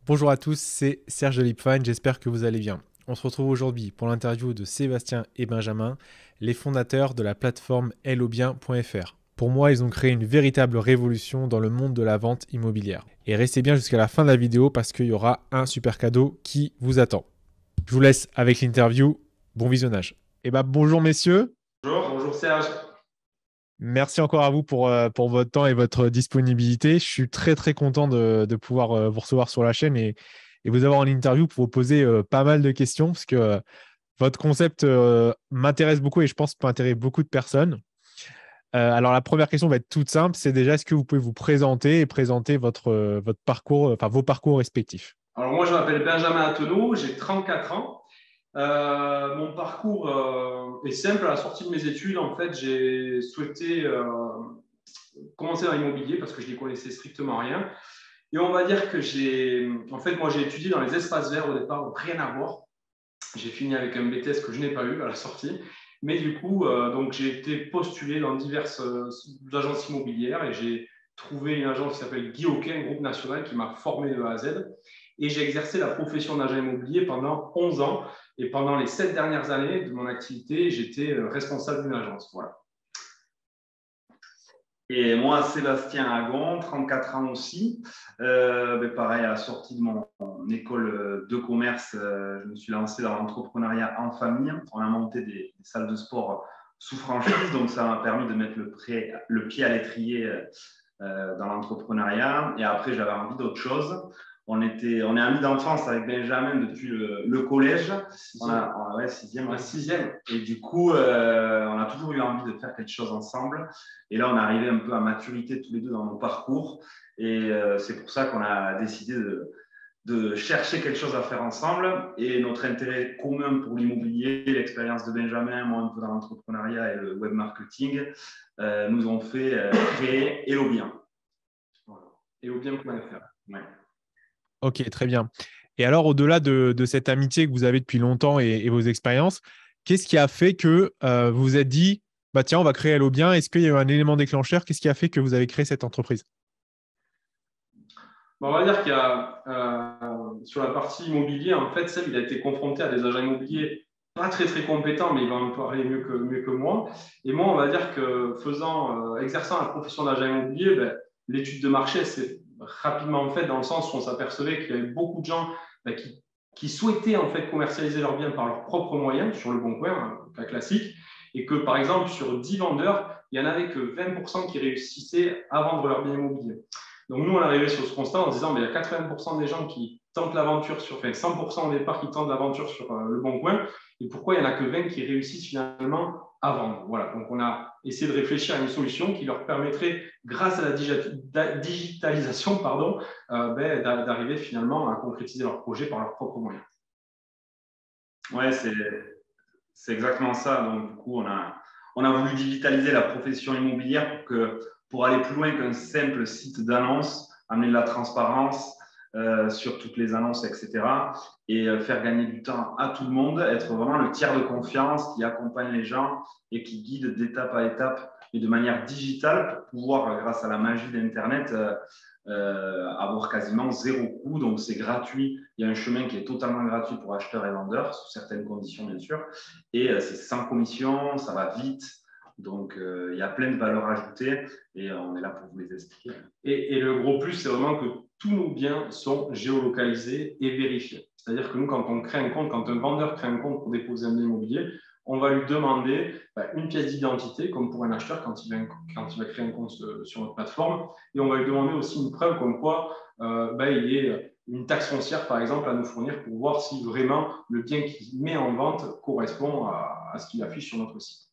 Bonjour à tous, c'est Serge de Lipfine, j'espère que vous allez bien. On se retrouve aujourd'hui pour l'interview de Sébastien et Benjamin, les fondateurs de la plateforme hellobien.fr. Pour moi, ils ont créé une véritable révolution dans le monde de la vente immobilière. Et restez bien jusqu'à la fin de la vidéo parce qu'il y aura un super cadeau qui vous attend. Je vous laisse avec l'interview. Bon visionnage. Bonjour messieurs. Bonjour Serge. Merci encore à vous pour votre temps et votre disponibilité. Je suis très très content de pouvoir vous recevoir sur la chaîne et vous avoir en interview pour vous poser pas mal de questions parce que votre concept m'intéresse beaucoup et je pense peut intéresser beaucoup de personnes. Alors la première question va être toute simple, c'est déjà est-ce que vous pouvez vous présenter et présenter votre parcours, enfin vos parcours respectifs. Alors moi je m'appelle Benjamin Attenot, j'ai 34 ans. Mon parcours est simple. À la sortie de mes études, en fait, j'ai souhaité commencer dans l'immobilier parce que je n'y connaissais strictement rien. Et on va dire que moi j'ai étudié dans les espaces verts au départ, donc rien à voir. J'ai fini avec un BTS que je n'ai pas eu à la sortie. Mais du coup, donc j'ai été postulé dans diverses agences immobilières et j'ai trouvé une agence qui s'appelle Guy Hockey, un groupe national qui m'a formé de A à Z. Et j'ai exercé la profession d'agent immobilier pendant 11 ans. Et pendant les 7 dernières années de mon activité, j'étais responsable d'une agence. Voilà. Et moi, Sébastien Agon, 34 ans aussi. Pareil, à la sortie de mon école de commerce, je me suis lancé dans l'entrepreneuriat en famille. On a monté des salles de sport sous franchise, donc ça m'a permis de mettre le pied à l'étrier dans l'entrepreneuriat. Et après, j'avais envie d'autre chose. On est amis d'enfance avec Benjamin depuis le collège. Sixième. Et du coup, on a toujours eu envie de faire quelque chose ensemble. Et là, on est arrivé un peu à maturité tous les deux dans nos parcours. Et c'est pour ça qu'on a décidé de chercher quelque chose à faire ensemble. Et notre intérêt commun pour l'immobilier, l'expérience de Benjamin, moi un peu dans l'entrepreneuriat et le web marketing, nous ont fait créer hellobien. Voilà. hellobien.fr. Ouais. Ok, très bien. Et alors, au-delà de cette amitié que vous avez depuis longtemps et vos expériences, qu'est-ce qui a fait que vous vous êtes dit, bah tiens, on va créer Hello Bien. Est-ce qu'il y a eu un élément déclencheur? Qu'est-ce qui a fait que vous avez créé cette entreprise? On va dire qu'il y a sur la partie immobilier, en fait, Seb, il a été confronté à des agents immobiliers pas très très compétents, mais il va en parler mieux que moi. Et moi, on va dire que exerçant la profession d'agent immobilier, l'étude de marché s'est rapidement faite dans le sens où on s'apercevait qu'il y avait beaucoup de gens qui souhaitaient en fait commercialiser leurs biens par leurs propres moyens sur le bon coin, un cas classique, et que par exemple sur 10 vendeurs, il n'y en avait que 20% qui réussissaient à vendre leurs biens immobiliers. Donc, nous, on est arrivé sur ce constat en se disant, mais il y a 80% des gens qui tentent l'aventure enfin 100% au départ qui tentent l'aventure sur le bon coin. Et pourquoi il n'y en a que 20 qui réussissent finalement à vendre? Voilà. Donc, on a essayé de réfléchir à une solution qui leur permettrait, grâce à la digitalisation, d'arriver finalement à concrétiser leur projet par leurs propres moyens. Ouais, c'est exactement ça. Donc, du coup, on a voulu digitaliser la profession immobilière pour aller plus loin qu'un simple site d'annonce, amener de la transparence sur toutes les annonces, etc. Et faire gagner du temps à tout le monde, être vraiment le tiers de confiance qui accompagne les gens et qui guide d'étape à étape et de manière digitale pour pouvoir, grâce à la magie d'Internet, avoir quasiment zéro coût. Donc, c'est gratuit. Il y a un chemin qui est totalement gratuit pour acheteurs et vendeurs, sous certaines conditions, bien sûr. Et c'est sans commission, ça va vite. Donc, il y a plein de valeurs ajoutées et on est là pour vous les expliquer. Et le gros plus, c'est vraiment que tous nos biens sont géolocalisés et vérifiés. C'est-à-dire que nous, quand on crée un compte, quand un vendeur crée un compte pour déposer un bien immobilier, on va lui demander une pièce d'identité, comme pour un acheteur quand il va créer un compte sur notre plateforme. Et on va lui demander aussi une preuve comme quoi il y ait une taxe foncière, par exemple, à nous fournir pour voir si vraiment le bien qu'il met en vente correspond à ce qu'il affiche sur notre site.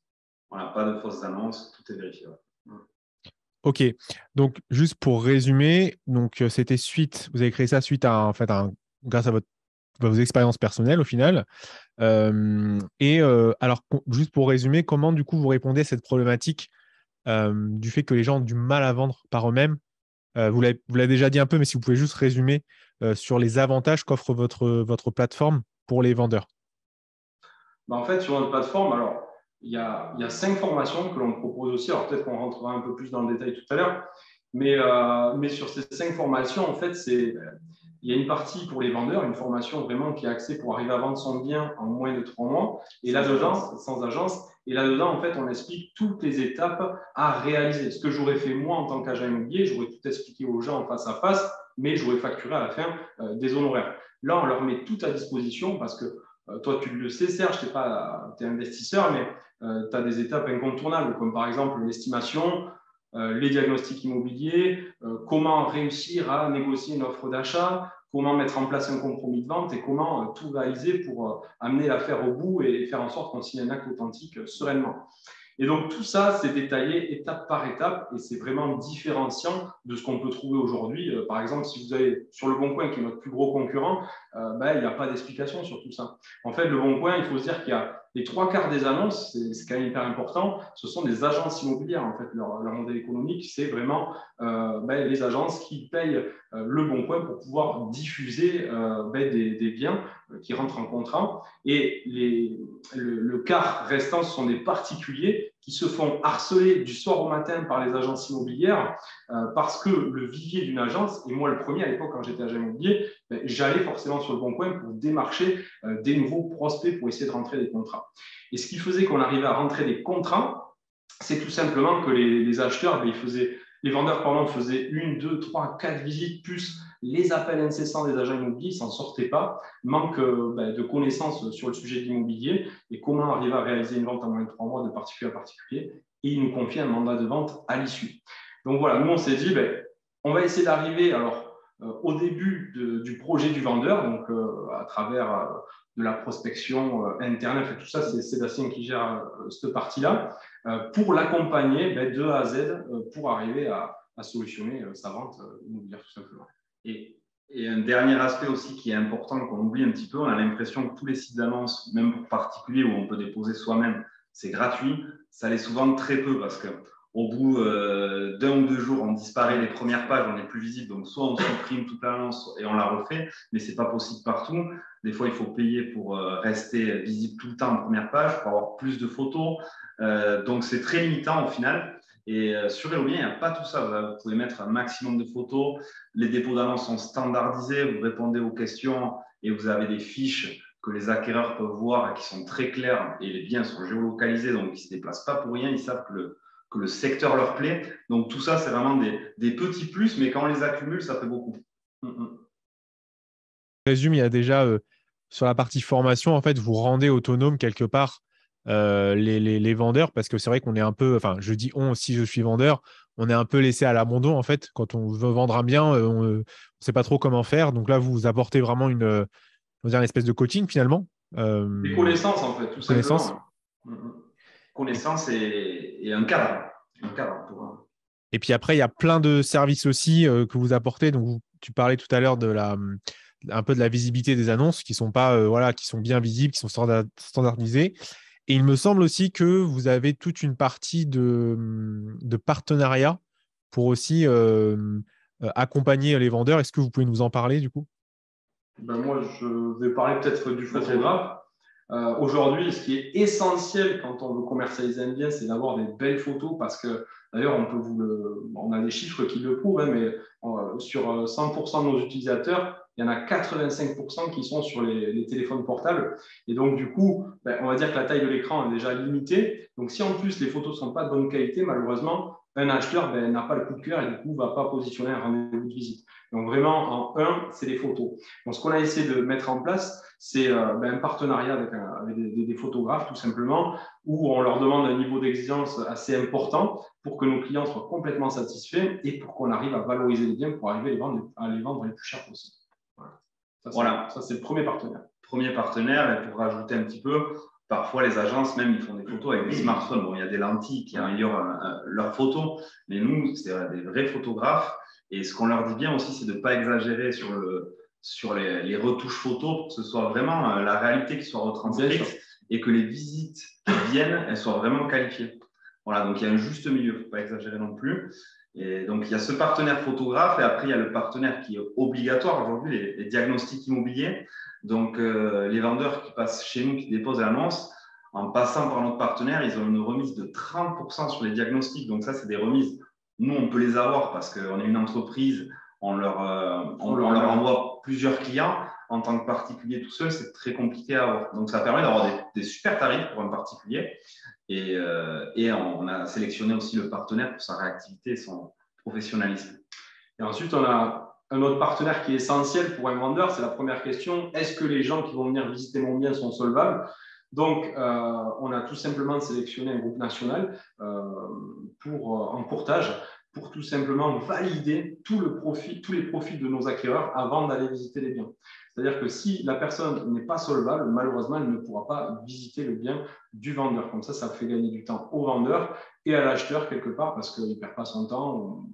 Voilà, pas de fausses annonces, tout est vérifié. Ok, donc juste pour résumer, donc c'était vous avez créé ça suite grâce à vos expériences personnelles au final. Alors, juste pour résumer, comment du coup vous répondez à cette problématique du fait que les gens ont du mal à vendre par eux-mêmes? Vous l'avez déjà dit un peu, mais si vous pouvez juste résumer sur les avantages qu'offre votre plateforme pour les vendeurs. En fait, sur notre plateforme, alors, il y a 5 formations que l'on propose aussi. Alors, peut-être qu'on rentrera un peu plus dans le détail tout à l'heure. Mais sur ces 5 formations, en fait, il il y a une partie pour les vendeurs, une formation vraiment qui est axée pour arriver à vendre son bien en moins de 3 mois. Et là-dedans, sans agence. Et là-dedans, en fait, on explique toutes les étapes à réaliser. Ce que j'aurais fait moi en tant qu'agent immobilier, j'aurais tout expliqué aux gens face à face, mais j'aurais facturé à la fin des honoraires. Là, on leur met tout à disposition parce que toi, tu le sais, Serge, tu es investisseur, mais tu as des étapes incontournables, comme par exemple l'estimation, les diagnostics immobiliers, comment réussir à négocier une offre d'achat, comment mettre en place un compromis de vente et comment tout réaliser pour amener l'affaire au bout et faire en sorte qu'on signe un acte authentique sereinement. Et donc, tout ça, c'est détaillé étape par étape et c'est vraiment différenciant de ce qu'on peut trouver aujourd'hui. Par exemple, si vous allez sur Le Bon Coin, qui est notre plus gros concurrent, il n'y a pas d'explication sur tout ça. En fait, Le Bon Coin, il faut se dire qu'il y a les 3/4 des annonces, c'est quand même hyper important, ce sont des agences immobilières. En fait, leur modèle économique, c'est vraiment les agences qui payent Le Bon Coin pour pouvoir diffuser des biens qui rentrent en contrat. Et le quart restant, ce sont des particuliers qui se font harceler du soir au matin par les agences immobilières parce que le vivier d'une agence, et moi le premier à l'époque quand j'étais agent immobilier, j'allais forcément sur Le Bon Coin pour démarcher des nouveaux prospects pour essayer de rentrer des contrats. Et ce qui faisait qu'on arrivait à rentrer des contrats, c'est tout simplement que les acheteurs, les vendeurs faisaient 1, 2, 3, 4 visites, plus les appels incessants des agents immobiliers, ils ne s'en sortaient pas, manque de connaissances sur le sujet de l'immobilier et comment arriver à réaliser une vente en moins de 3 mois de particulier à particulier. Et ils nous confient un mandat de vente à l'issue. Donc voilà, nous on s'est dit, on va essayer d'arriver au début du projet du vendeur, donc à travers de la prospection Internet, et tout ça, c'est Sébastien qui gère cette partie-là, pour l'accompagner de A à Z pour arriver à solutionner sa vente immobilière tout simplement. Et un dernier aspect aussi qui est important, qu'on oublie un petit peu, on a l'impression que tous les sites d'annonces, même pour particuliers où on peut déposer soi-même, c'est gratuit. Ça l'est souvent très peu parce qu'au bout d'1 ou 2 jours, on disparaît les premières pages, on n'est plus visible. Donc, soit on supprime toute l'annonce et on la refait, mais ce n'est pas possible partout. Des fois, il faut payer pour rester visible tout le temps en première page, pour avoir plus de photos. Donc, c'est très limitant au final. Et sur Eolien, il n'y a pas tout ça. Vous pouvez mettre un maximum de photos. Les dépôts d'annonces sont standardisés. Vous répondez aux questions et vous avez des fiches que les acquéreurs peuvent voir et qui sont très claires. Et les biens sont géolocalisés, donc ils ne se déplacent pas pour rien. Ils savent que le secteur leur plaît. Donc tout ça, c'est vraiment des petits plus, mais quand on les accumule, ça fait beaucoup. Résume, il y a déjà sur la partie formation, en fait, vous rendez autonome quelque part les vendeurs parce que c'est vrai qu'on est un peu, enfin, je dis on si je suis vendeur, on est un peu laissé à l'abandon en fait. Quand on veut vendre un bien, on ne sait pas trop comment faire. Donc là, vous apportez vraiment on va dire une espèce de coaching finalement. Des connaissances en fait, tout simplement. Connaissances et un cadre. Et puis après, il y a plein de services aussi que vous apportez. Donc, tu parlais tout à l'heure un peu de la visibilité des annonces qui sont pas, qui sont bien visibles, qui sont standardisées. Et il me semble aussi que vous avez toute une partie de partenariat pour aussi accompagner les vendeurs. Est-ce que vous pouvez nous en parler du coup? Moi, je vais parler peut-être du photographe. Aujourd'hui, ce qui est essentiel quand on veut commercialiser un bien, c'est d'avoir des belles photos parce que d'ailleurs, on a des chiffres qui le prouvent, mais sur 100% de nos utilisateurs, il y en a 85% qui sont sur les téléphones portables. Et donc, du coup, on va dire que la taille de l'écran est déjà limitée. Donc, si en plus les photos ne sont pas de bonne qualité, malheureusement, un acheteur n'a pas le coup de cœur et du coup, ne va pas positionner un rendez-vous de visite. Donc, vraiment, en un, c'est les photos. Donc, ce qu'on a essayé de mettre en place, c'est un partenariat avec des photographes, tout simplement, où on leur demande un niveau d'exigence assez important pour que nos clients soient complètement satisfaits et pour qu'on arrive à valoriser les biens pour arriver à les vendre les plus chers possible. Ça, c'est le premier partenaire. Premier partenaire, et pour rajouter un petit peu, parfois les agences, même, ils font des photos avec des smartphones. Bon, il y a des lentilles qui améliorent leurs photos, mais nous, c'est des vrais photographes. Et ce qu'on leur dit bien aussi, c'est de ne pas exagérer sur les retouches photos pour que ce soit vraiment la réalité qui soit retranscrite et que les visites qui viennent, elles soient vraiment qualifiées. Voilà, donc il y a un juste milieu, il ne faut pas exagérer non plus. Et donc, il y a ce partenaire photographe et après, il y a le partenaire qui est obligatoire aujourd'hui, les diagnostics immobiliers. Donc, les vendeurs qui passent chez nous, qui déposent l'annonce, en passant par notre partenaire, ils ont une remise de 30% sur les diagnostics. Donc, ça, c'est des remises. Nous, on peut les avoir parce qu'on est une entreprise, on leur envoie plusieurs clients. En tant que particulier tout seul, c'est très compliqué à avoir. Donc, ça permet d'avoir des super tarifs pour un particulier. Et on a sélectionné aussi le partenaire pour sa réactivité et son professionnalisme. Et ensuite, on a un autre partenaire qui est essentiel pour un vendeur. C'est la première question. Est-ce que les gens qui vont venir visiter mon bien sont solvables? Donc, on a tout simplement sélectionné un groupe national en courtage pour tout simplement valider tous les profits de nos acquéreurs avant d'aller visiter les biens. C'est-à-dire que si la personne n'est pas solvable, malheureusement, elle ne pourra pas visiter le bien du vendeur. Comme ça fait gagner du temps au vendeur et à l'acheteur quelque part parce qu'il ne perd pas son temps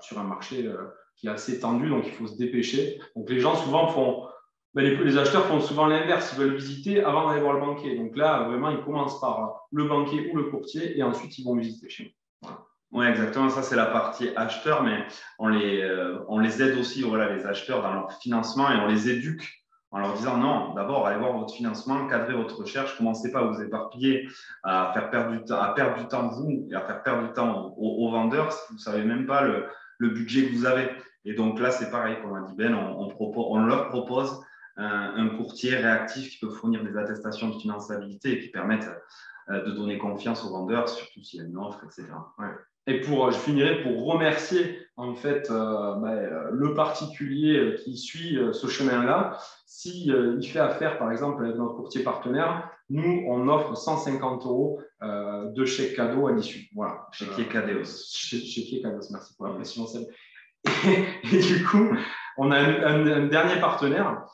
sur un marché qui est assez tendu, donc il faut se dépêcher. Donc, les gens souvent les acheteurs font souvent l'inverse, ils veulent visiter avant d'aller voir le banquier. Donc là, vraiment, ils commencent par le banquier ou le courtier et ensuite, ils vont visiter chez nous. Voilà. Oui, exactement. Ça, c'est la partie acheteur, mais on les aide aussi, les acheteurs dans leur financement et on les éduque en leur disant non, d'abord, allez voir votre financement, cadrez votre recherche, commencez pas à vous éparpiller, à perdre du temps vous et à faire perdre du temps aux vendeurs si vous ne savez même pas le budget que vous avez. Et donc là, c'est pareil, comme a dit Ben, on leur propose un courtier réactif qui peut fournir des attestations de finançabilité et qui permettent de donner confiance aux vendeurs, surtout s'il y a une offre, etc. Ouais. Et je finirai pour remercier en fait le particulier qui suit ce chemin-là. Si il fait affaire par exemple avec notre courtier partenaire, nous on offre 150 € de chèque cadeau à l'issue. Voilà. Chéquier Cadeos. Chéquier Cadeos, merci pour la précision. Et du coup, on a un dernier partenaire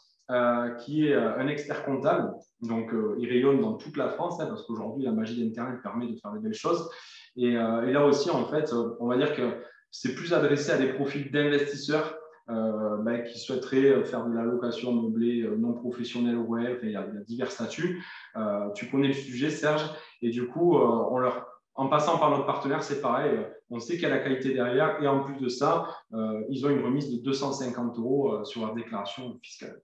qui est un expert comptable. Donc, il rayonne dans toute la France parce qu'aujourd'hui, la magie d'Internet permet de faire de belles choses. Et là aussi, en fait, on va dire que c'est plus adressé à des profils d'investisseurs qui souhaiteraient faire de la location meublée non professionnelle au web. Il y a divers statuts. Tu connais le sujet, Serge. Et du coup, en passant par notre partenaire, c'est pareil. On sait qu'il y a la qualité derrière. Et en plus de ça, ils ont une remise de 250 € sur leur déclaration fiscale.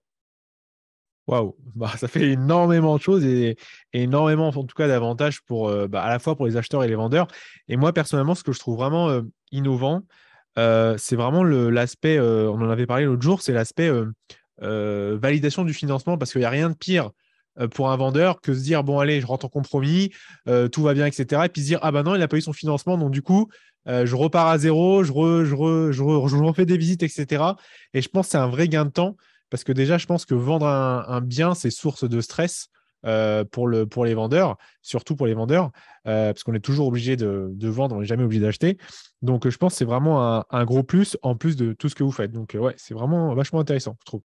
Waouh, ça fait énormément de choses et énormément, en tout cas, d'avantages pour, à la fois pour les acheteurs et les vendeurs. Et moi, personnellement, ce que je trouve vraiment innovant, c'est vraiment l'aspect, on en avait parlé l'autre jour, c'est l'aspect validation du financement parce qu'il n'y a rien de pire pour un vendeur que se dire, bon, allez, je rentre en compromis, tout va bien, etc. Et puis se dire, ah bah non, il n'a pas eu son financement, donc du coup, je repars à zéro, je refais des visites, etc. Et je pense que c'est un vrai gain de temps. Parce que déjà, je pense que vendre un bien, c'est source de stress pour les vendeurs, surtout pour les vendeurs, parce qu'on est toujours obligé de vendre, on n'est jamais obligé d'acheter. Donc, je pense que c'est vraiment un gros plus en plus de tout ce que vous faites. Donc, ouais, c'est vraiment vachement intéressant, je trouve.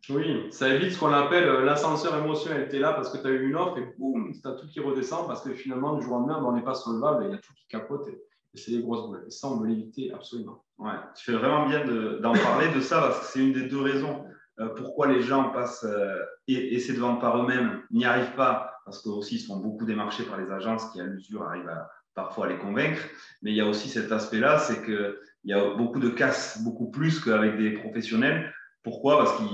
Oui, ça évite ce qu'on appelle l'ascenseur émotionnel. Tu es là parce que tu as eu une offre et boum, tu as tout qui redescend parce que finalement, du jour au lendemain, on n'est pas solvable et il y a tout qui capote et c'est des grosses boules. Et ça, on veut l'éviter absolument. Ouais, tu fais vraiment bien d'en parler de ça parce que c'est une des deux raisons. Pourquoi les gens essaient de vendre par eux-mêmes, n'y arrivent pas, parce qu'aussi ils se font beaucoup démarcher par les agences qui à l'usure arrivent parfois à les convaincre. Mais il y a aussi cet aspect-là, c'est qu'il y a beaucoup de casse, beaucoup plus qu'avec des professionnels. Pourquoi? Parce que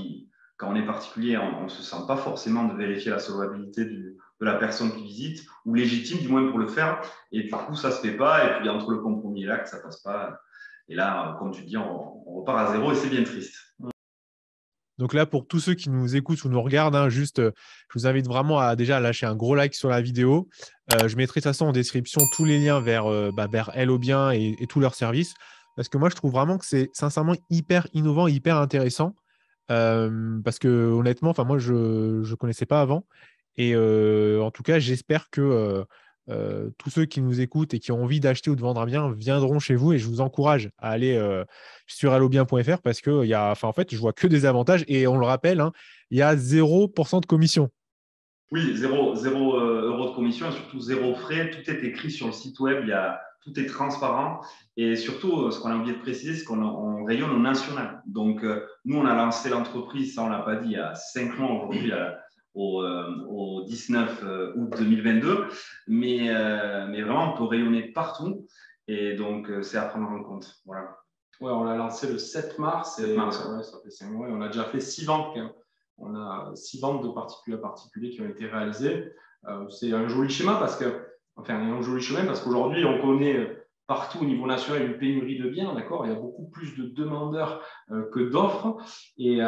quand on est particulier, on ne se sent pas forcément de vérifier la solvabilité de la personne qui visite, ou légitime du moins pour le faire. Et du coup, ça ne se fait pas. Et puis entre le compromis et l'acte, ça ne passe pas. Et là, comme tu dis, on repart à zéro et c'est bien triste. Donc là, pour tous ceux qui nous écoutent ou nous regardent, juste, je vous invite vraiment à déjà lâcher un gros like sur la vidéo. Je mettrai de toute façon en description tous les liens vers Hello Bien et tous leurs services. Parce que moi, je trouve vraiment que c'est sincèrement hyper innovant, hyper intéressant. Parce que honnêtement, moi, je ne connaissais pas avant. Et en tout cas, j'espère que tous ceux qui nous écoutent et qui ont envie d'acheter ou de vendre un bien viendront chez vous et je vous encourage à aller sur allobien.fr parce que en fait, je vois que des avantages et on le rappelle, il y a 0% de commission. Oui, 0 € de commission et surtout 0 frais. Tout est écrit sur le site web, tout est transparent. Et surtout, ce qu'on a oublié de préciser, c'est qu'on rayonne au national. Donc, nous, on a lancé l'entreprise, ça on ne l'a pas dit, il y a 5 mois aujourd'hui, au 19 août 2022. Mais vraiment, on peut rayonner partout. Et donc, c'est à prendre en compte. Voilà. Ouais, on l'a lancé le 7 mars. Et, ouais, ça fait 5 mois. Et on a déjà fait 6 ventes. On a 6 ventes de particulier à particulier qui ont été réalisées. C'est un joli schéma parce qu'aujourd'hui, on connaît partout au niveau national une pénurie de biens, d'accord. Il y a beaucoup plus de demandeurs que d'offres et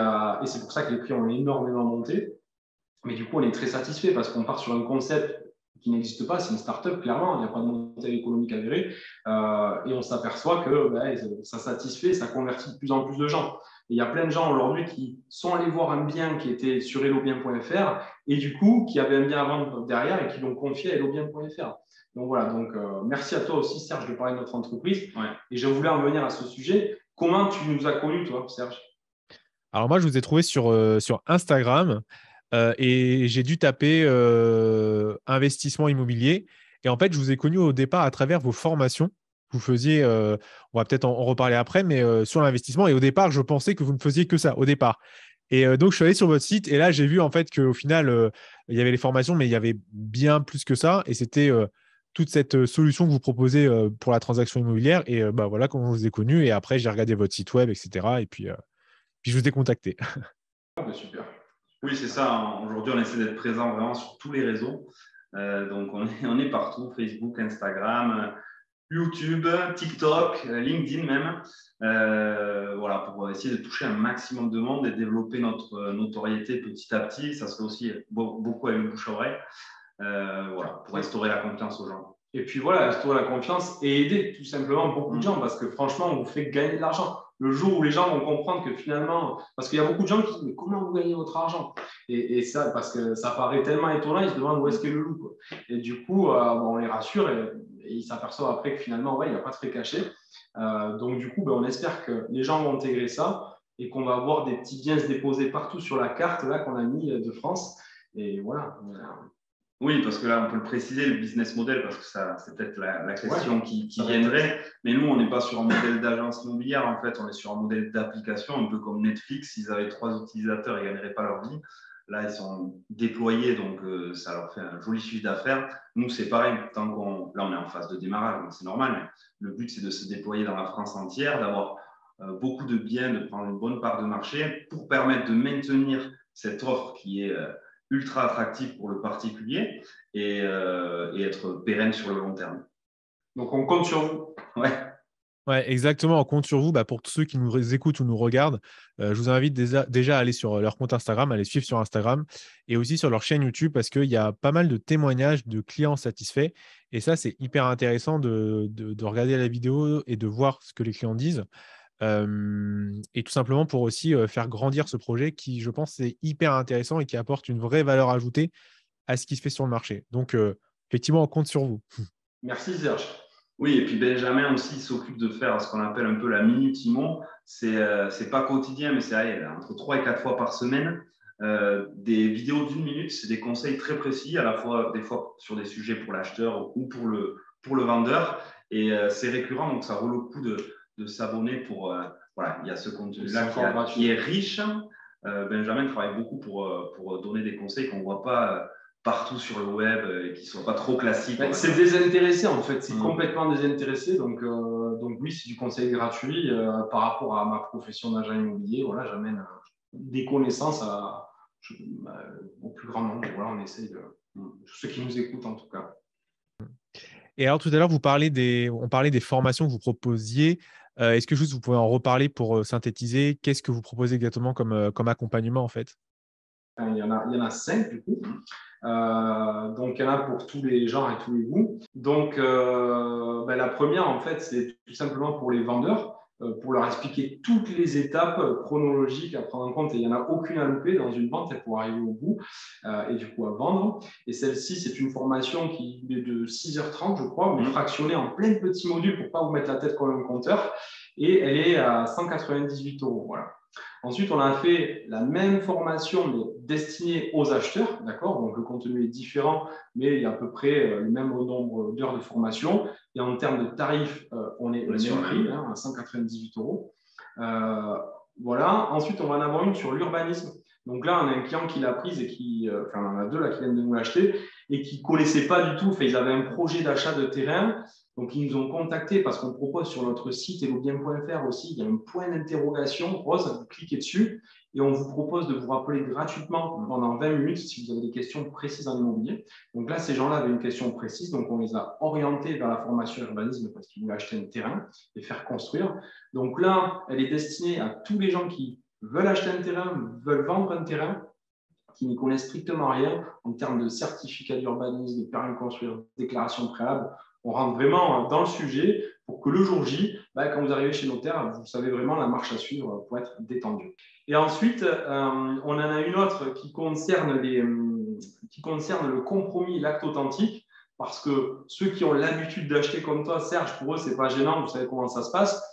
c'est pour ça que les prix ont énormément monté. Mais du coup, on est très satisfait parce qu'on part sur un concept qui n'existe pas, c'est une start-up, clairement, il n'y a pas de modèle économique avéré, et on s'aperçoit que ça satisfait, ça convertit de plus en plus de gens. Et il y a plein de gens aujourd'hui qui sont allés voir un bien qui était sur hellobien.fr et du coup, qui avaient un bien à vendre derrière et qui l'ont confié à hellobien.fr. Donc voilà, merci à toi aussi, Serge, de parler de notre entreprise. Ouais. Et je voulais en venir à ce sujet. Comment tu nous as connus, toi, Serge? Alors moi, je vous ai trouvé sur Instagram. Et j'ai dû taper investissement immobilier. Et en fait, je vous ai connu au départ à travers vos formations. Vous faisiez, on va peut-être en reparler après, mais sur l'investissement. Et au départ, je pensais que vous ne faisiez que ça, au départ. Et donc, je suis allé sur votre site et là, j'ai vu en fait qu'au final, il y avait les formations, mais il y avait bien plus que ça. Et c'était toute cette solution que vous proposez pour la transaction immobilière. Et voilà comment je vous ai connu. Et après, j'ai regardé votre site web, etc. Et puis je vous ai contacté. Super. Oui, c'est ça. Aujourd'hui, on essaie d'être présent vraiment sur tous les réseaux. Donc, on est partout, Facebook, Instagram, YouTube, TikTok, LinkedIn même. Voilà, pour essayer de toucher un maximum de monde et développer notre notoriété petit à petit. Ça se fait aussi beaucoup avec le bouche-oreille. Voilà, pour restaurer la confiance aux gens. Et puis voilà, restaurer la confiance et aider tout simplement beaucoup de gens parce que franchement, on vous fait gagner de l'argent. Le jour où les gens vont comprendre que finalement, parce qu'il y a beaucoup de gens qui disent mais comment vous gagnez votre argent et ça, parce que ça paraît tellement étonnant, ils se demandent où est-ce qu'est le loup, quoi. Et du coup, on les rassure et ils s'aperçoivent après que finalement, il n'y a pas de frais cachés. Donc du coup, on espère que les gens vont intégrer ça et qu'on va avoir des petits biens se déposer partout sur la carte là qu'on a mis de France. Et voilà. Oui, parce que là, on peut le préciser, le business model, parce que ça, c'est peut-être la question qui viendrait. Mais nous, on n'est pas sur un modèle d'agence immobilière, en fait, on est sur un modèle d'application, un peu comme Netflix. S'ils avaient 3 utilisateurs, ils ne gagneraient pas leur vie. Là, ils sont déployés, donc ça leur fait un joli chiffre d'affaires. Nous, c'est pareil. Là, on est en phase de démarrage, donc c'est normal. Mais le but, c'est de se déployer dans la France entière, d'avoir beaucoup de biens, de prendre une bonne part de marché pour permettre de maintenir cette offre qui est ultra attractif pour le particulier et être pérenne sur le long terme. Donc, on compte sur vous. Ouais, exactement. On compte sur vous. Pour tous ceux qui nous écoutent ou nous regardent, je vous invite déjà à aller sur leur compte Instagram, à les suivre sur Instagram et aussi sur leur chaîne YouTube parce qu'il y a pas mal de témoignages de clients satisfaits. Et ça, c'est hyper intéressant de regarder la vidéo et de voir ce que les clients disent. Et tout simplement pour aussi faire grandir ce projet qui, je pense, est hyper intéressant et qui apporte une vraie valeur ajoutée à ce qui se fait sur le marché. Donc, effectivement, on compte sur vous. Merci, Serge. Oui, et puis Benjamin aussi s'occupe de faire ce qu'on appelle un peu la minute IMO. C'est pas quotidien, mais c'est entre 3 et 4 fois par semaine. Des vidéos d'1 minute, c'est des conseils très précis, à la fois des fois sur des sujets pour l'acheteur ou pour le vendeur. Et c'est récurrent, donc ça vaut le coup de s'abonner pour… voilà, il y a ce contenu-là qui est riche. Benjamin travaille beaucoup pour donner des conseils qu'on ne voit pas partout sur le web et qui ne sont pas trop classiques. C'est désintéressé en fait, c'est complètement désintéressé. Donc oui, c'est du conseil gratuit par rapport à ma profession d'agent immobilier. Voilà, j'amène des connaissances au plus grand nombre. Voilà, on essaye de tous ceux qui nous écoutent en tout cas. Et alors tout à l'heure, on parlait des formations que vous proposiez. Est-ce que juste vous pouvez en reparler pour synthétiser? Qu'est-ce que vous proposez exactement comme accompagnement en fait? Il y en a 5 du coup. Donc, il y en a pour tous les genres et tous les goûts. Donc, la première, en fait, c'est tout simplement pour les vendeurs, pour leur expliquer toutes les étapes chronologiques à prendre en compte. Et il n'y en a aucune à louper dans une vente pour arriver au bout et du coup à vendre. Et celle-ci, c'est une formation qui est de 6h30, je crois, mais fractionnée en plein de petits modules pour ne pas vous mettre la tête comme un compteur. Et elle est à 198 €. Voilà. Ensuite, on a fait la même formation, mais destinée aux acheteurs, d'accord? Donc, le contenu est différent, mais il y a à peu près le même nombre d'heures de formation. Et en termes de tarifs, on est au même prix, à 198 €. Voilà. Ensuite, on va en avoir une sur l'urbanisme. Donc là, on a un client qui l'a prise et on en a 2 là qui viennent de nous l'acheter et qui ne connaissaient pas du tout. Ils avaient un projet d'achat de terrain. Donc, ils nous ont contactés parce qu'on propose sur notre site hellobien.fr aussi, il y a un point d'interrogation rose, vous cliquez dessus et on vous propose de vous rappeler gratuitement pendant 20 minutes si vous avez des questions précises en immobilier. Donc là, ces gens-là avaient une question précise, donc on les a orientés vers la formation urbanisme parce qu'ils voulaient acheter un terrain et faire construire. Donc là, elle est destinée à tous les gens qui veulent acheter un terrain, veulent vendre un terrain, qui n'y connaissent strictement rien en termes de certificat d'urbanisme, de permis de construire, de déclaration préalable. On rentre vraiment dans le sujet pour que le jour J, quand vous arrivez chez notaire, vous savez vraiment la marche à suivre pour être détendu. Et ensuite, on en a une autre qui concerne le compromis et l'acte authentique, parce que ceux qui ont l'habitude d'acheter comme toi, Serge, pour eux, ce n'est pas gênant, vous savez comment ça se passe.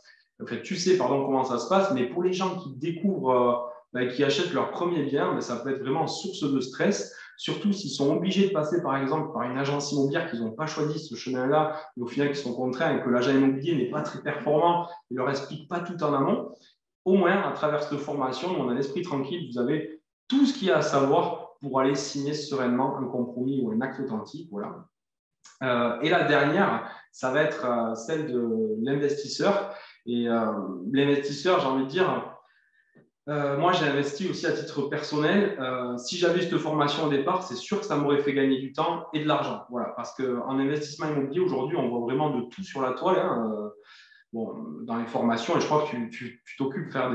En fait, tu sais, comment ça se passe, mais pour les gens qui découvrent, qui achètent leur premier bien, ça peut être vraiment source de stress, surtout s'ils sont obligés de passer, par exemple, par une agence immobilière qu'ils n'ont pas choisi ce chemin-là, mais au final, qu'ils sont contraints et que l'agent immobilier n'est pas très performant, il ne leur explique pas tout en amont. Au moins, à travers cette formation, on a l'esprit tranquille, vous avez tout ce qu'il y a à savoir pour aller signer sereinement un compromis ou un acte authentique. Voilà. Et la dernière, ça va être celle de l'investisseur. Et l'investisseur, j'ai envie de dire, moi, j'ai investi aussi à titre personnel. Si j'avais eu cette formation au départ, c'est sûr que ça m'aurait fait gagner du temps et de l'argent. Voilà, parce qu'en investissement immobilier, aujourd'hui, on voit vraiment de tout sur la toile. Dans les formations, et je crois que tu t'occupes de faire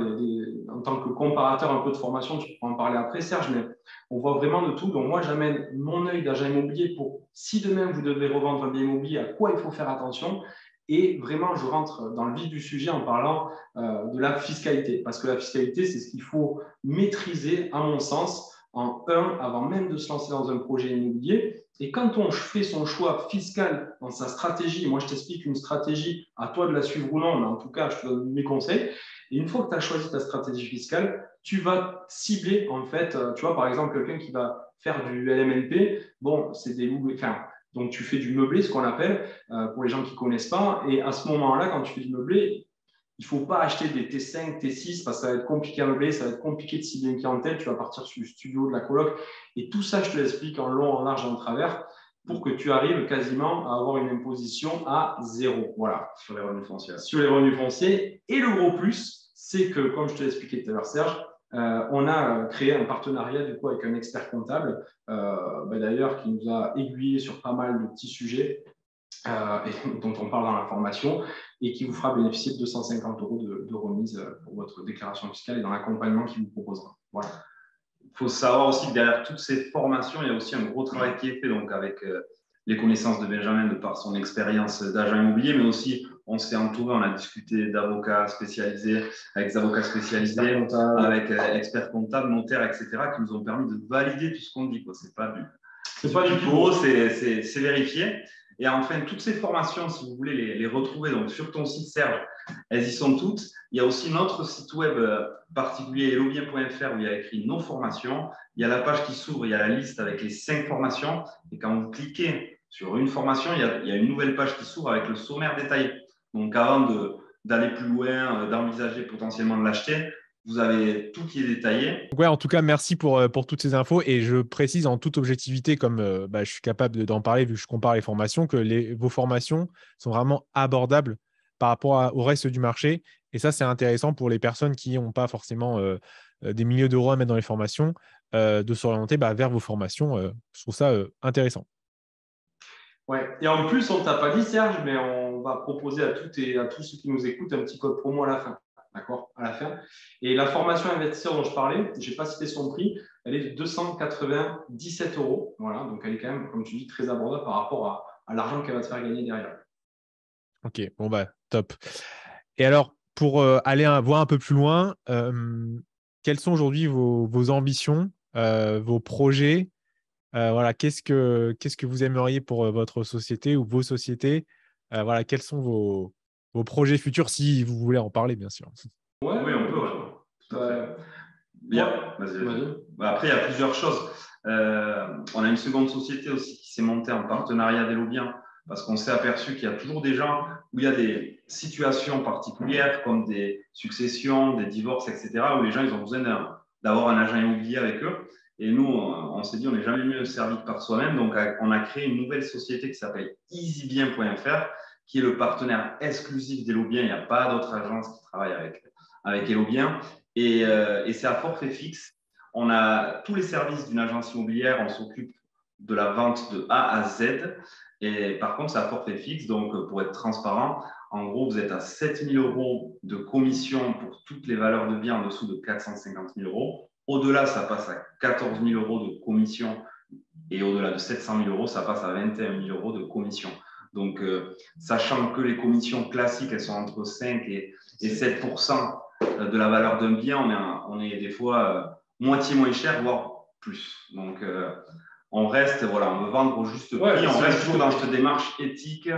en tant que comparateur un peu de formation, tu pourras en parler après, Serge, mais on voit vraiment de tout. Donc, moi, j'amène mon œil d'agent immobilier pour, si demain vous devez revendre un bien immobilier, à quoi il faut faire attention. Et vraiment, je rentre dans le vif du sujet en parlant de la fiscalité. Parce que la fiscalité, c'est ce qu'il faut maîtriser, à mon sens, avant même de se lancer dans un projet immobilier. Et quand on fait son choix fiscal dans sa stratégie, moi je t'explique une stratégie, à toi de la suivre ou non, mais en tout cas, je te donne mes conseils. Et une fois que tu as choisi ta stratégie fiscale, tu vas cibler, en fait, tu vois, par exemple, quelqu'un qui va faire du LMNP, c'est des donc, tu fais du meublé, ce qu'on appelle, pour les gens qui ne connaissent pas. Et à ce moment-là, quand tu fais du meublé, il ne faut pas acheter des T5, T6 parce que ça va être compliqué à meubler, ça va être compliqué de cibler une clientèle. Tu vas partir sur le studio, de la coloc. Et tout ça, je te l'explique en long, en large et en travers pour que tu arrives quasiment à avoir une imposition à 0. Voilà. Sur les revenus fonciers. Sur les revenus fonciers. Et le gros plus, c'est que, comme je te l'ai expliqué tout à l'heure, Serge, on a créé un partenariat du coup, avec un expert comptable, d'ailleurs, qui nous a aiguillé sur pas mal de petits sujets dont on parle dans la formation et qui vous fera bénéficier de 250 € de remise pour votre déclaration fiscale et dans l'accompagnement qu'il vous proposera. Voilà. Il faut savoir aussi que derrière toutes ces formations, il y a aussi un gros travail qui est fait donc avec les connaissances de Benjamin de par son expérience d'agent immobilier, mais aussi on s'est entouré, on a discuté d'avocats spécialisés, avec des avocats spécialisés, avec experts comptables, notaires, etc., qui nous ont permis de valider tout ce qu'on dit. Ce n'est pas du faux, c'est vérifié. Et enfin, toutes ces formations, si vous voulez les retrouver donc sur ton site, Serge, elles y sont toutes. Il y a aussi notre site web particulier, hellobien.fr, où il y a écrit nos formations. Il y a la page qui s'ouvre, il y a la liste avec les 5 formations. Et quand vous cliquez sur une formation, il y a une nouvelle page qui s'ouvre avec le sommaire détaillé. Donc, avant d'aller plus loin, d'envisager potentiellement de l'acheter, vous avez tout qui est détaillé. Ouais, en tout cas, merci pour toutes ces infos. Et je précise en toute objectivité, comme je suis capable d'en parler vu que je compare les formations, que vos formations sont vraiment abordables par rapport au reste du marché. Et ça, c'est intéressant pour les personnes qui n'ont pas forcément des milliers d'euros à mettre dans les formations, de s'orienter vers vos formations. Je trouve ça intéressant. Ouais. Et en plus, on ne t'a pas dit, Serge, mais on va proposer à tous ceux qui nous écoutent un petit code promo à la fin. D'accord, à la fin. Et la formation investisseur dont je parlais, je n'ai pas cité son prix, elle est de 297 €. Voilà, donc elle est quand même, comme tu dis, très abordable par rapport à l'argent qu'elle va te faire gagner derrière. Ok, top. Et alors, pour aller voir un peu plus loin, quelles sont aujourd'hui vos ambitions, vos projets? Voilà, qu'est-ce que vous aimeriez pour votre société ou vos sociétés? Voilà, quels sont vos projets futurs, si vous voulez en parler, bien sûr. Oui, on peut. Tout à fait. Après, il y a plusieurs choses. On a une seconde société aussi qui s'est montée en partenariat d'Hellobien parce qu'on s'est aperçu qu'il y a toujours des gens où il y a des situations particulières comme des successions, des divorces, etc., où les gens ils ont besoin d'avoir un agent immobilier avec eux. Et nous, on s'est dit, on n'est jamais mieux servi que par soi-même. Donc, on a créé une nouvelle société qui s'appelle easybien.fr qui est le partenaire exclusif d'HelloBien. Il n'y a pas d'autre agence qui travaille avec HelloBien. Et c'est à forfait fixe. On a tous les services d'une agence immobilière. On s'occupe de la vente de A à Z. Et par contre, c'est à forfait fixe. Donc, pour être transparent, en gros, vous êtes à 7 000 € de commission pour toutes les valeurs de biens en dessous de 450 000 €. Au-delà, ça passe à 14 000 € de commission. Et au-delà de 700 000 €, ça passe à 21 000 € de commission. Donc, sachant que les commissions classiques, elles sont entre 5 et 7% de la valeur d'un bien, on est des fois moitié moins cher, voire plus. Donc, on reste, voilà, on veut vendre au juste prix. On reste toujours dans cette démarche éthique,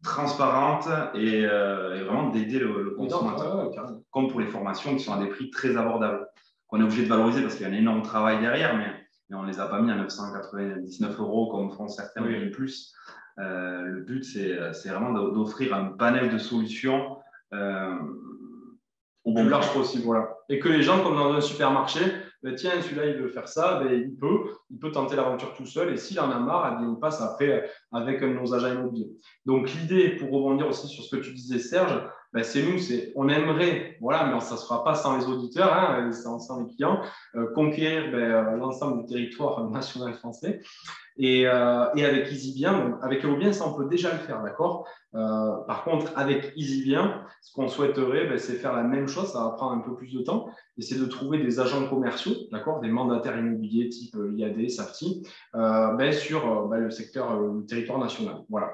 transparente et vraiment d'aider le consommateur. Comme pour les formations qui sont à des prix très abordables, qu'on est obligé de valoriser parce qu'il y a un énorme travail derrière, mais on ne les a pas mis à 999 € comme font certains, ou plus. Le but, c'est vraiment d'offrir un panel de solutions au plus large possible. Voilà. Et que les gens, comme dans un supermarché, tiens, celui-là, il veut faire ça, il peut tenter l'aventure tout seul. Et s'il en a marre, il passe après avec un de nos agents immobiliers. Donc, l'idée, pour rebondir aussi sur ce que tu disais, Serge, c'est nous, on aimerait, voilà, mais ça ne se fera pas sans les auditeurs, hein, sans les clients, conquérir l'ensemble du territoire national français. Et avec EasyBien, avec HelloBien, ça on peut déjà le faire, d'accord. Par contre, avec EasyBien, ce qu'on souhaiterait, c'est faire la même chose, ça va prendre un peu plus de temps, et c'est de trouver des agents commerciaux, d'accord, des mandataires immobiliers type IAD, SAFTI, sur le secteur, le territoire national. Voilà.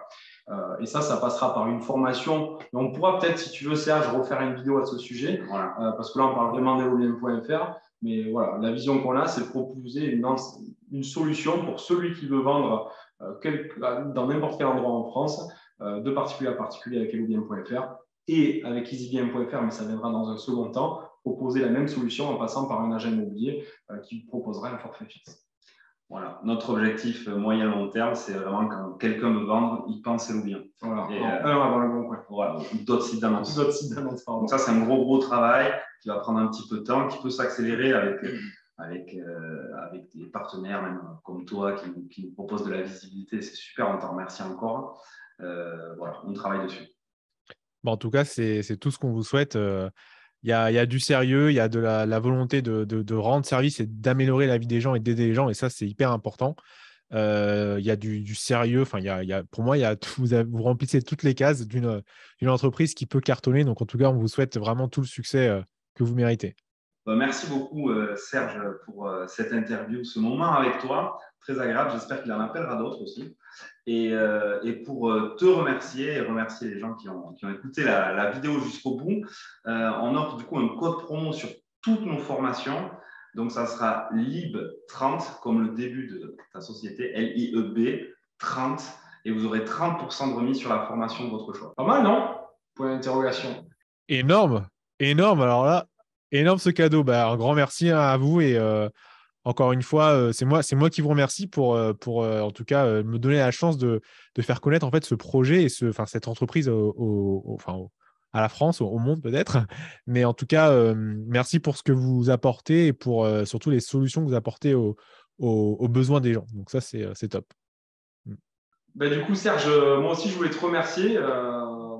Et ça passera par une formation. Mais on pourra peut-être, si tu veux, Serge, refaire une vidéo à ce sujet, voilà. Parce que là, on parle vraiment d'HelloBien.fr. Mais voilà, la vision qu'on a, c'est de proposer une solution pour celui qui veut vendre dans n'importe quel endroit en France, de particulier à particulier avec HelloBien.fr et avec EasyBien.fr, mais ça viendra dans un second temps, proposer la même solution en passant par un agent immobilier qui proposera un forfait fixe. Voilà. Notre objectif moyen-long terme, c'est vraiment quand quelqu'un veut vendre, il pense HelloBien. Voilà. Avant le bon coin. Voilà. D'autres sites d'annonce. Donc ça, c'est un gros travail qui va prendre un petit peu de temps, qui peut s'accélérer avec des partenaires même comme toi qui nous proposent de la visibilité. C'est super, on t'en remercie encore. Voilà, on travaille dessus. Bon, en tout cas, c'est tout ce qu'on vous souhaite. Il y a du sérieux, il y a de la volonté de rendre service et d'améliorer la vie des gens et d'aider les gens. Et ça, c'est hyper important. Il y a du sérieux. Enfin, pour moi, vous remplissez toutes les cases d'une entreprise qui peut cartonner. Donc, en tout cas, on vous souhaite vraiment tout le succès que vous méritez. Merci beaucoup, Serge, pour cette interview, ce moment avec toi. Très agréable. J'espère qu'il en appellera d'autres aussi. Et pour te remercier et remercier les gens qui ont écouté la vidéo jusqu'au bout, on offre du coup un code promo sur toutes nos formations. Donc, ça sera LIB30, comme le début de ta société, LIEB 30. Et vous aurez 30% de remise sur la formation de votre choix. Pas mal, non? Point d'interrogation. Énorme. Alors là, énorme ce cadeau. Un grand merci à vous et encore une fois, c'est moi qui vous remercie pour en tout cas me donner la chance de faire connaître en fait ce projet et cette entreprise à la France, au monde peut-être. Mais en tout cas, merci pour ce que vous apportez et pour surtout les solutions que vous apportez aux besoins des gens. Donc ça, c'est top. Du coup, Serge, moi aussi, je voulais te remercier.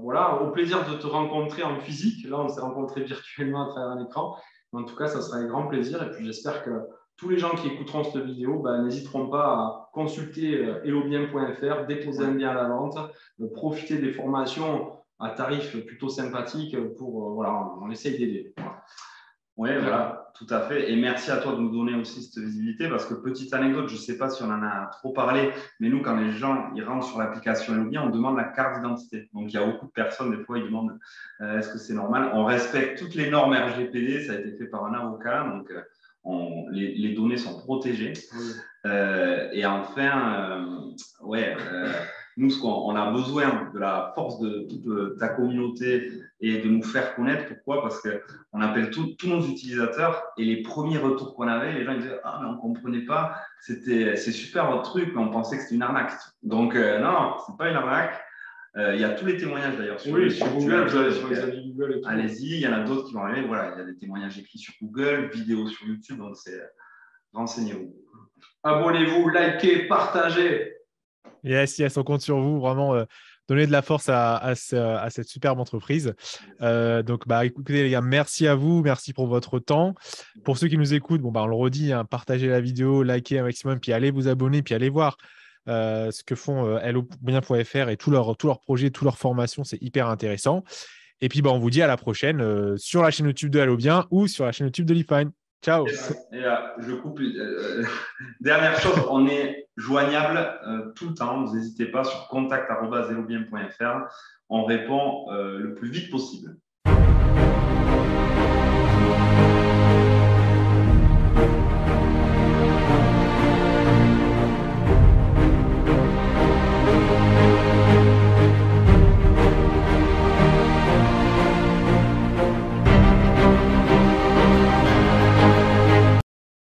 Voilà, au plaisir de te rencontrer en physique. Là, on s'est rencontrés virtuellement à travers un écran. En tout cas, ça sera un grand plaisir. Et puis, j'espère que tous les gens qui écouteront cette vidéo n'hésiteront pas à consulter hellobien.fr, déposer un bien à la vente, profiter des formations à tarifs plutôt sympathiques pour, voilà, on essaye d'aider. Oui, voilà, tout à fait. Et merci à toi de nous donner aussi cette visibilité parce que, petite anecdote, je ne sais pas si on en a trop parlé, mais nous, quand les gens ils rentrent sur l'application HelloBien, on demande la carte d'identité. Donc, il y a beaucoup de personnes, des fois, ils demandent est-ce que c'est normal? On respecte toutes les normes RGPD, ça a été fait par un avocat, donc les données sont protégées. Oui. Et enfin, nous, on a besoin de la force de toute ta communauté et de nous faire connaître. Pourquoi? Parce qu'on appelle tous nos utilisateurs et les premiers retours qu'on avait, les gens ils disaient « Ah, mais on ne comprenait pas, c'est super votre truc, mais on pensait que c'était une arnaque. » Donc, non, ce n'est pas une arnaque. Il y a tous les témoignages d'ailleurs sur Google, vous allez sur les avis Google et tout. Allez-y, il y en a d'autres qui vont arriver. Voilà, il y a des témoignages écrits sur Google, vidéos sur YouTube, donc renseignez-vous. Abonnez-vous, likez, partagez. Yes, on compte sur vous. Vraiment, donner de la force à cette superbe entreprise. Donc, écoutez, les gars, merci à vous. Merci pour votre temps. Pour ceux qui nous écoutent, on le redit, hein, partagez la vidéo, likez un maximum, puis allez vous abonner, puis allez voir ce que font hellobien.fr et tous leurs projets, toutes leurs formations. C'est hyper intéressant. Et puis, on vous dit à la prochaine sur la chaîne YouTube de Hello Bien ou sur la chaîne YouTube de Lifine. Ciao. Je coupe. Dernière chose, on est joignable tout le temps. Vous n'hésitez pas sur contact@hellobien.fr. On répond le plus vite possible.